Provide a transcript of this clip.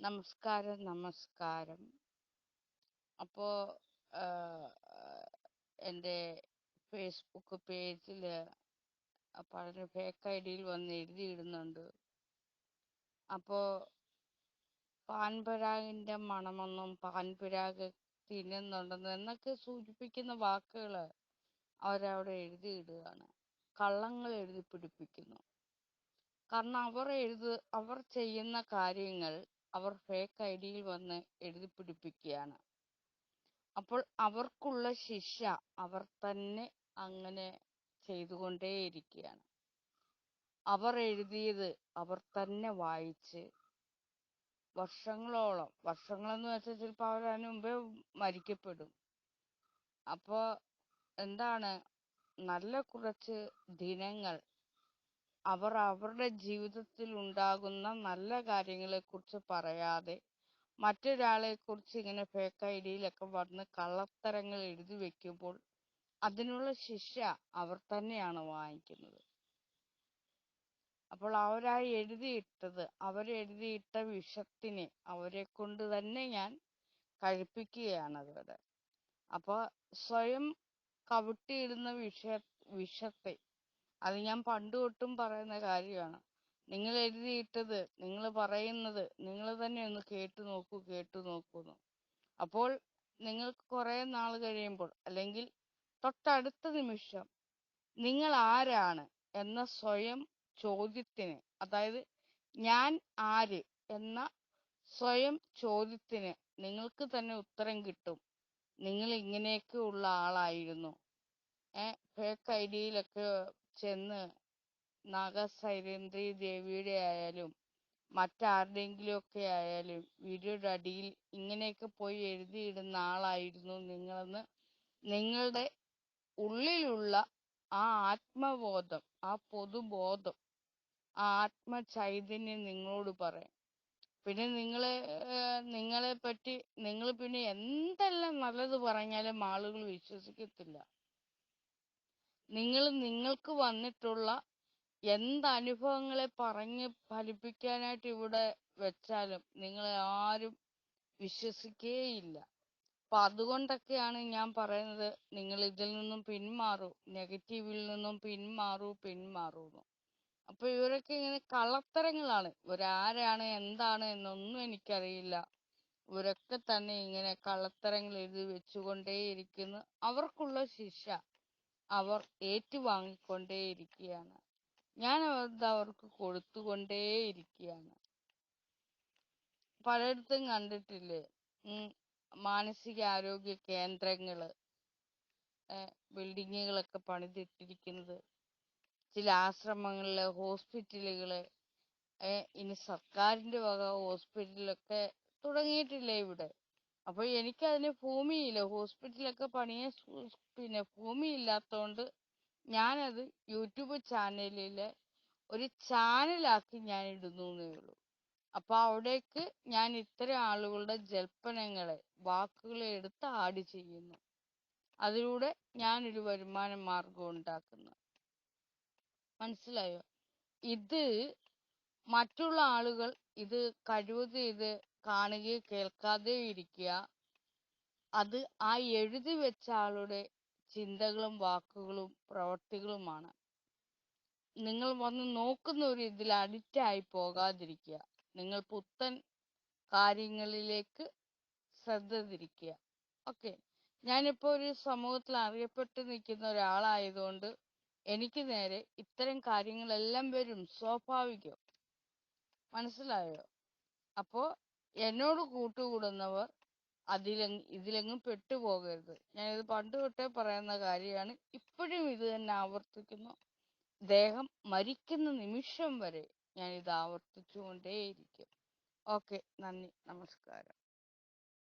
നമസ്കാരം. അപ്പോ എൻ്റെ ഫേസ്ബുക്ക് പേജിൽ പലരും ഫേക്ക് ഐ ഡിയിൽ വന്ന് എഴുതിയിടുന്നുണ്ട്. അപ്പോൾ പാൻപരാഗിൻ്റെ മണമൊന്നും പാൻപരാഗ് തിന്നുന്നുണ്ടെന്ന് എന്നൊക്കെ സൂചിപ്പിക്കുന്ന വാക്കുകൾ അവരവിടെ എഴുതിയിടുകയാണ്. കള്ളങ്ങൾ എഴുതി പിടിപ്പിക്കുന്നു. കാരണം അവർ ചെയ്യുന്ന കാര്യങ്ങൾ അവർ ഫേക്ക് ഐ ഡിയിൽ വന്ന് എഴുതി പിടിപ്പിക്കുകയാണ്. അപ്പോൾ അവർക്കുള്ള ശിക്ഷ അവർ തന്നെ അങ്ങനെ ചെയ്തുകൊണ്ടേയിരിക്കുകയാണ്. അവർ എഴുതിയത് അവർ തന്നെ വായിച്ച് വർഷങ്ങളെന്ന് വെച്ചാൽ ചിലപ്പോൾ അവർ അതിനു മുമ്പേ മരിക്കപ്പെടും. അപ്പോൾ എന്താണ്, നല്ല കുറച്ച് ദിനങ്ങൾ അവരുടെ ജീവിതത്തിൽ ഉണ്ടാകുന്ന നല്ല കാര്യങ്ങളെ കുറിച്ച് പറയാതെ മറ്റൊരാളെ കുറിച്ച് ഇങ്ങനെ ഫേക്ക് ഐ ഡിയിലൊക്കെ വന്ന് കള്ളത്തരങ്ങൾ എഴുതി വെക്കുമ്പോൾ അതിനുള്ള ശിക്ഷ അവർ തന്നെയാണ് വാങ്ങിക്കുന്നത്. അപ്പോൾ അവരെഴുതിയിട്ട വിഷത്തിനെ അവരെ കൊണ്ട് തന്നെ ഞാൻ കഴിപ്പിക്കുകയാണ് അതുവരെ. അപ്പോൾ സ്വയം കവിട്ടിയിടുന്ന വിഷത്തെ അത് ഞാൻ പണ്ട് തൊട്ടും പറയുന്ന കാര്യമാണ്. നിങ്ങൾ എഴുതിയിട്ടത്, നിങ്ങൾ പറയുന്നത് നിങ്ങൾ തന്നെ ഒന്ന് കേട്ടു നോക്കുന്നു. അപ്പോൾ നിങ്ങൾക്ക് കുറെ നാൾ കഴിയുമ്പോൾ അല്ലെങ്കിൽ തൊട്ടടുത്ത നിമിഷം നിങ്ങൾ ആരാണ് എന്ന സ്വയം ചോദ്യത്തിന്, അതായത് ഞാൻ ആര് എന്ന സ്വയം ചോദ്യത്തിന് നിങ്ങൾക്ക് തന്നെ ഉത്തരം കിട്ടും. നിങ്ങൾ ഇങ്ങനെയൊക്കെ ഉള്ള ആളായിരുന്നു. ഫേക്ക് ഐ ഡിയിലൊക്കെ ചെന്ന് നാഗസൈരേന്ദ്രി ദേവിയുടെ ആയാലും മറ്റാരുടെയെങ്കിലും ഒക്കെ ആയാലും വീഡിയോയുടെ അടിയിൽ ഇങ്ങനെയൊക്കെ പോയി എഴുതിയിടുന്ന ആളായിരുന്നു നിങ്ങളെന്ന് നിങ്ങളുടെ ഉള്ളിലുള്ള ആ ആത്മബോധം, ആ പൊതുബോധം, ആ ആത്മചൈതന്യം നിങ്ങളോട് പറയാം. പിന്നെ നിങ്ങളെ പറ്റി നിങ്ങൾ പിന്നെ എന്തെല്ലാം നല്ലത് പറഞ്ഞാലും ആളുകൾ വിശ്വസിക്കത്തില്ല. നിങ്ങൾക്ക് വന്നിട്ടുള്ള അനുഭവങ്ങളെ പറഞ്ഞ് ഫലിപ്പിക്കാനായിട്ട് ഇവിടെ വെച്ചാലും നിങ്ങളെ ആരും വിശ്വസിക്കേയില്ല. അപ്പൊ അതുകൊണ്ടൊക്കെയാണ് ഞാൻ പറയുന്നത്, നിങ്ങൾ ഇതിൽ നിന്നും പിന്മാറൂ, നെഗറ്റീവിൽ നിന്നും പിന്മാറൂ. അപ്പൊ ഇവരൊക്കെ ഇങ്ങനെ കള്ളത്തരങ്ങളാണ്. ഇവരാരാണ് എന്താണ് എന്നൊന്നും എനിക്കറിയില്ല. ഇവരൊക്കെ തന്നെ ഇങ്ങനെ കള്ളത്തരങ്ങൾ എഴുതി വെച്ചുകൊണ്ടേയിരിക്കുന്നു. അവർക്കുള്ള ശിക്ഷ അവർ ഏറ്റുവാങ്ങിക്കൊണ്ടേയിരിക്കുകയാണ്. ഞാൻ അവർക്ക് കൊടുത്തുകൊണ്ടേയിരിക്കുകയാണ്. പലയിടത്തും കണ്ടിട്ടില്ലേ മാനസികാരോഗ്യ കേന്ദ്രങ്ങള്, ബിൽഡിങ്ങുകളൊക്കെ പണിതിട്ടിരിക്കുന്നത്, ചില ആശ്രമങ്ങളില്, ഹോസ്പിറ്റലുകള്, ഇനി സർക്കാരിന്റെ വക ഹോസ്പിറ്റലൊക്കെ തുടങ്ങിയിട്ടില്ലേ ഇവിടെ. അപ്പൊ എനിക്കതിന് ഭൂമിയില്ല. ഹോസ്പിറ്റലൊക്കെ പണിയാൻ ഭൂമിയില്ലാത്തോണ്ട് ഞാനത് യൂട്യൂബ് ചാനലില് ഒരു ചാനലാക്കി ഞാൻ ഇടുന്നേ ഉള്ളൂ. അപ്പൊ അവിടേക്ക് ഞാൻ ഇത്തരം ആളുകളുടെ ജൽപ്പനങ്ങളെ, വാക്കുകളെ എടുത്ത് ആഡ് ചെയ്യുന്നു. അതിലൂടെ ഞാനൊരു വരുമാന മാർഗം ഉണ്ടാക്കുന്നു. മനസ്സിലായോ? ഇത് മറ്റുള്ള ആളുകൾ ഇത് കഴിവതും ഇത് കാണുകയോ കേൾക്കാതെയോ ഇരിക്കുക. അത് ആ എഴുതി വെച്ച ആളുടെ ചിന്തകളും വാക്കുകളും പ്രവർത്തികളുമാണ്. നിങ്ങൾ വന്ന് നോക്കുന്നവർ ഇതിൽ അഡിക്റ്റ് ആയി പോകാതിരിക്കുക. നിങ്ങൾ പുത്തൻ കാര്യങ്ങളിലേക്ക് ശ്രദ്ധ തിരിക്കുക. ഓക്കെ, ഞാനിപ്പോ ഒരു സമൂഹത്തിൽ അറിയപ്പെട്ട് നിൽക്കുന്ന ഒരാളായതുകൊണ്ട് എനിക്ക് നേരെ ഇത്തരം കാര്യങ്ങളെല്ലാം വരും, സ്വാഭാവികം. മനസ്സിലായോ? അപ്പോ എന്നോട് കൂട്ടുകൂടുന്നവർ ഇതിലെങ്ങും പെട്ടുപോകരുത്. ഞാനിത് പണ്ട് തൊട്ടേ പറയുന്ന കാര്യമാണ്. ഇപ്പോഴും ഇത് തന്നെ ആവർത്തിക്കുന്നു. ദേഹം മരിക്കുന്ന നിമിഷം വരെ ഞാൻ ഇത് ആവർത്തിച്ചുകൊണ്ടേയിരിക്കും. ഓക്കെ, നന്ദി, നമസ്കാരം.